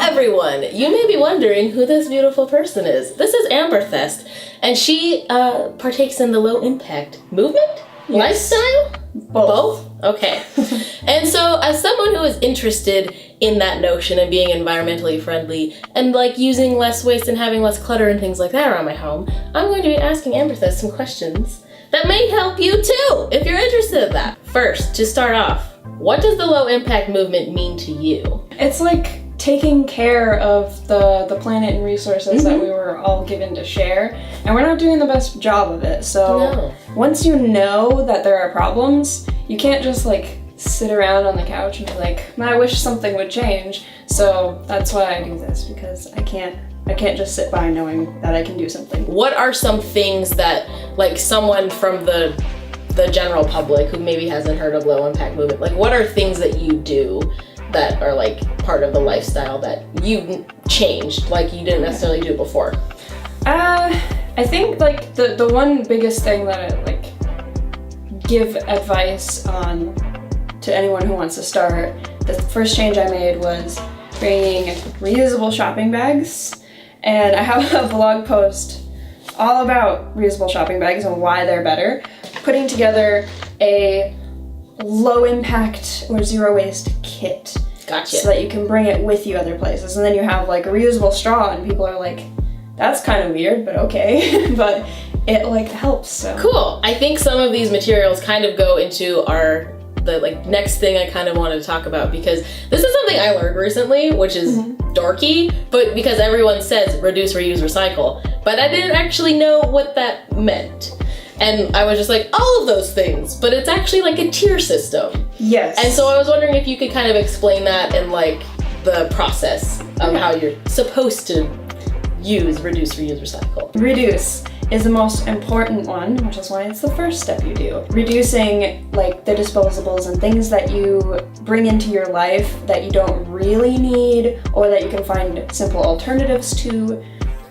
everyone! You may be wondering who this beautiful person is. This is Amberthest, and she partakes in the low impact movement? Yes. Lifestyle? Both? Okay. And so, as someone who is interested in that notion and being environmentally friendly and like using less waste and having less clutter and things like that around my home, I'm going to be asking Amberthest some questions that may help you too, if you're interested in that. First, to start off, what does the low impact movement mean to you? It's like taking care of the planet and resources that we were all given to share, and we're not doing the best job of it. So once you know that there are problems, you can't just like sit around on the couch and be like, I wish something would change. So that's why I do this, because I can't just sit by knowing that I can do something. What are some things that like someone from the general public who maybe hasn't heard of low impact movement, like what are things that you do that are like part of the lifestyle that you changed, like you didn't necessarily do before? I think like the one biggest thing that I like give advice on to anyone who wants to start, the first change I made was bringing reusable shopping bags. And I have a blog post all about reusable shopping bags and why they're better, putting together a low impact or zero waste kit. Gotcha. So that you can bring it with you other places. And then you have like a reusable straw and people are like, that's kind of weird, but okay. But it like helps. So. Cool. I think some of these materials kind of go into the like next thing I kind of wanted to talk about, because this is something I learned recently, which is dorky, but because everyone says reduce, reuse, recycle, but I didn't actually know what that meant. And I was just like, all of those things, but it's actually like a tier system. Yes. And so I was wondering if you could kind of explain that and like the process of how you're supposed to use reduce, reuse, recycle. Reduce is the most important one, which is why it's the first step you do. Reducing like the disposables and things that you bring into your life that you don't really need or that you can find simple alternatives to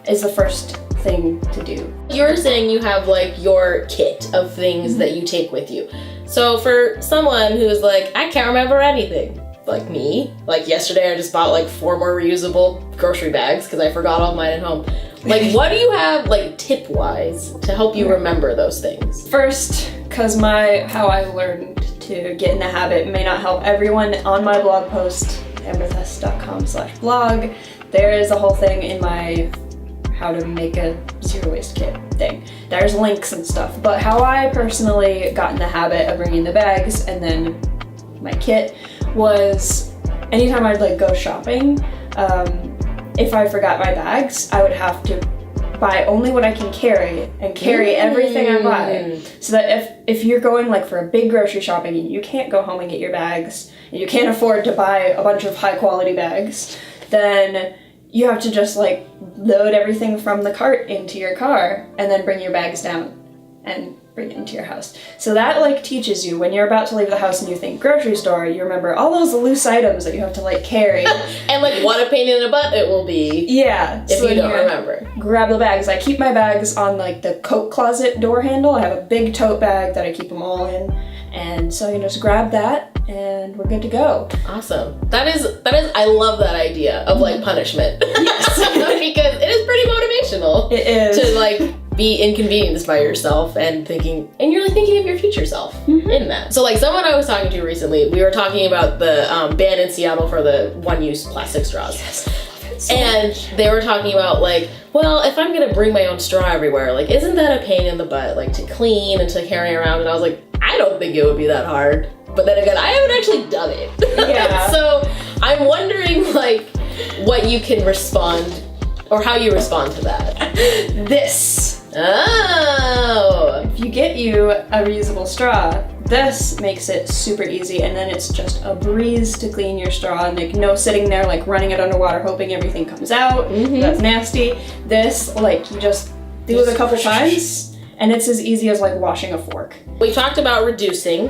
is the first thing to do. You're saying you have like your kit of things that you take with you. So for someone who's like, I can't remember anything, like me, like yesterday I just bought like 4 more reusable grocery bags because I forgot all mine at home. Like what do you have like tip-wise to help you remember those things? First, because how I learned to get in the habit may not help everyone, on my blog post, amberthest.com/blog, there is a whole thing in my how to make a zero waste kit thing. There's links and stuff, but how I personally got in the habit of bringing the bags and then my kit was anytime I'd like go shopping, if I forgot my bags, I would have to buy only what I can carry and carry everything I buy. So that if you're going like for a big grocery shopping and you can't go home and get your bags and you can't afford to buy a bunch of high quality bags, then you have to just like load everything from the cart into your car and then bring your bags down and bring it into your house. So that like teaches you when you're about to leave the house and you think grocery store, you remember all those loose items that you have to like carry. And like what a pain in the butt it will be. Yeah. If you don't remember. Grab the bags. I keep my bags on like the coat closet door handle. I have a big tote bag that I keep them all in. And so you just grab that and we're good to go. Awesome. That is I love that idea of like punishment. Yes. Because it is pretty motivational. It is. To like be inconvenienced by yourself and you're like thinking of your future self in that. So like someone I was talking to recently, we were talking about the ban in Seattle for the one-use plastic straws. Yes, I love it so and much. They were talking about like, well, if I'm gonna bring my own straw everywhere, like isn't that a pain in the butt, like to clean and to carry around? And I was like, I don't think it would be that hard. But then again, I haven't actually done it. Yeah. So I'm wondering like what you can respond or how you respond to that. This. Oh. If you get you a reusable straw, this makes it super easy, and then it's just a breeze to clean your straw, and like no sitting there like running it underwater hoping everything comes out. That's nasty. This, like you just do it a couple times and it's as easy as like washing a fork. We talked about reducing,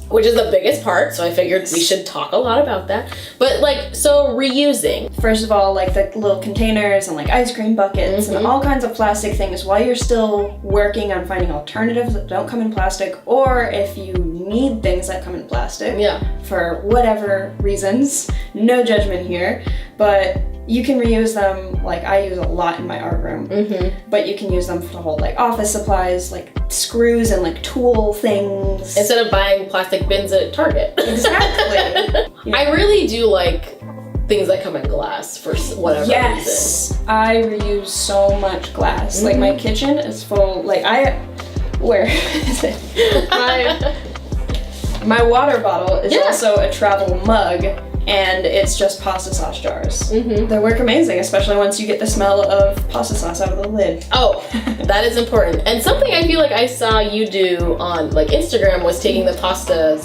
which is the biggest part, so I figured we should talk a lot about that. But like, so reusing. First of all, like the little containers and like ice cream buckets and all kinds of plastic things while you're still working on finding alternatives that don't come in plastic, or if you need things that come in plastic for whatever reasons, no judgment here, but you can reuse them, like I use a lot in my art room, but you can use them to hold like office supplies, like screws and like tool things. Instead of buying plastic bins at Target. Exactly. Yeah. I really do like things that come in glass for whatever reason. Yes, I reuse so much glass. Like my kitchen is full, like where is it? My water bottle is also a travel mug, and it's just pasta sauce jars. They work amazing, especially once you get the smell of pasta sauce out of the lid. Oh, that is important. And something I feel like I saw you do on like Instagram was taking the pasta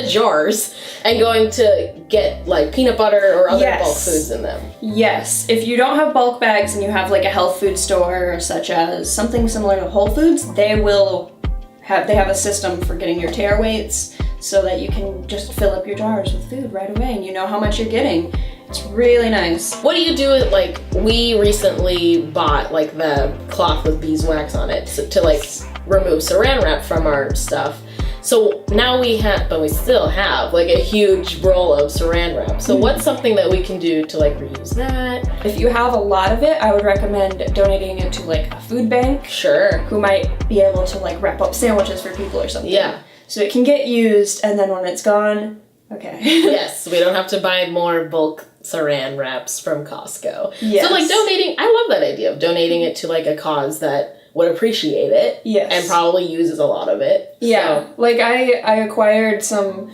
jars and going to get like peanut butter or other bulk foods in them. Yes. If you don't have bulk bags and you have like a health food store such as something similar to Whole Foods, they have a system for getting your tear weights so that you can just fill up your jars with food right away and you know how much you're getting. It's really nice. What do you do with, like, we recently bought like the cloth with beeswax on it to like remove saran wrap from our stuff. So now we still have like a huge roll of saran wrap. So what's something that we can do to like reuse that? If you have a lot of it, I would recommend donating it to like a food bank. Sure. Who might be able to like wrap up sandwiches for people or something. Yeah. So it can get used, and then when it's gone, okay. Yes, we don't have to buy more bulk saran wraps from Costco. Yes. So like donating, I love that idea of donating it to like a cause that would appreciate it. Yes. And probably uses a lot of it. Yeah. So. Like I acquired some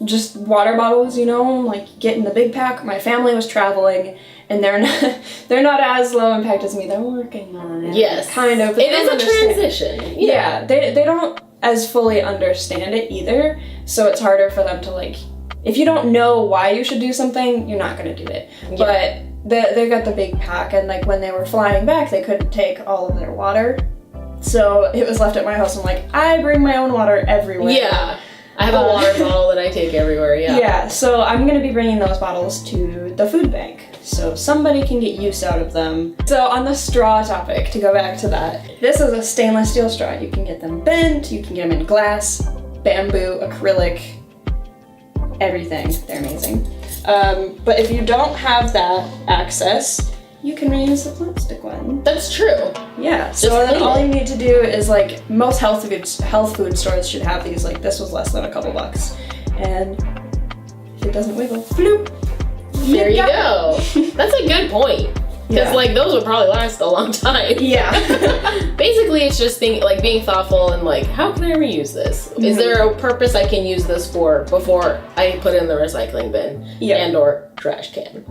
just water bottles, you know, like get in the big pack. My family was traveling, and they're not as low impact as me. They're working on it. Yes. Kind of. It is a transition. Yeah. They don't as fully understand it either. So it's harder for them to like, if you don't know why you should do something, you're not going to do it. Yeah. But they got the big pack, and like when they were flying back, they couldn't take all of their water. So it was left at my house. I'm like, I bring my own water everywhere. Yeah. I have a water bottle that I take everywhere, yeah. Yeah, so I'm going to be bringing those bottles to the food bank, so somebody can get use out of them. So on the straw topic, to go back to that, this is a stainless steel straw. You can get them bent, you can get them in glass, bamboo, acrylic, everything. They're amazing. But if you don't have that access, you can reuse the plastic one. That's true. Yeah, so then all you need to do is like, most health food stores should have these, like this was less than a couple bucks. And if it doesn't wiggle, floop. There you go. That's a good point. Because like those would probably last a long time. Yeah. Basically it's just being thoughtful and like, how can I reuse this? Is there a purpose I can use this for before I put it in the recycling bin and or trash can?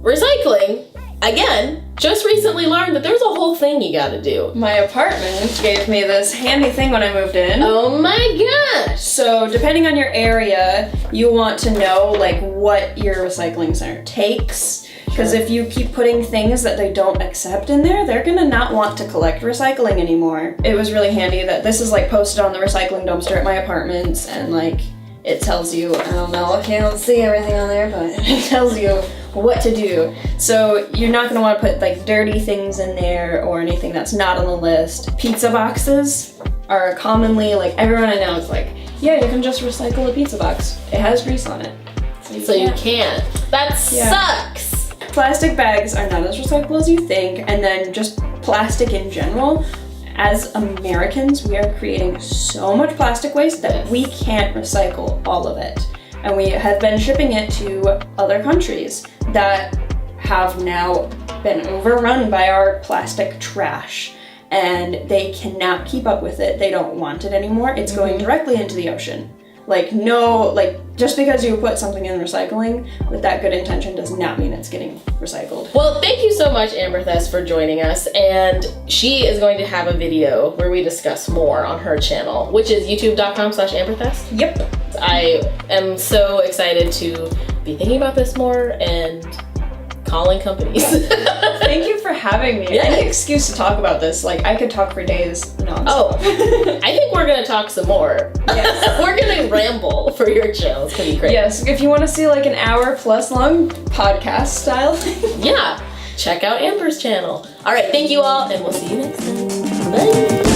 Recycling, again, just recently learned that there's a whole thing you gotta do. My apartment gave me this handy thing when I moved in. Oh my gosh! So depending on your area, you want to know like what your recycling center takes. Because if you keep putting things that they don't accept in there, they're gonna not want to collect recycling anymore. It was really handy that this is like posted on the recycling dumpster at my apartments, and like it tells you, I don't know, I can't see everything on there, but it tells you what to do. So you're not gonna wanna put like dirty things in there or anything that's not on the list. Pizza boxes are commonly, like everyone I know is like, yeah, you can just recycle a pizza box. It has grease on it. So you can't. That sucks! Plastic bags are not as recyclable as you think, and then just plastic in general. As Americans, we are creating so much plastic waste that we can't recycle all of it. And we have been shipping it to other countries that have now been overrun by our plastic trash. And they cannot keep up with it. They don't want it anymore. It's going directly into the ocean. Like, no, like, just because you put something in recycling with that good intention does not mean it's getting recycled. Well, thank you so much, Amberthest, for joining us. And she is going to have a video where we discuss more on her channel, which is youtube.com/Amberthest. Yep. I am so excited to be thinking about this more and calling companies. Thank you for having me. Any excuse to talk about this. Like, I could talk for days nonstop. Oh, I think we're gonna talk some more. Yes. We're gonna ramble for your channel. It's gonna be great. Yes, if you want to see like an hour plus long podcast style. Yeah, check out Amber's channel. All right, thank you all, and we'll see you next time. Bye.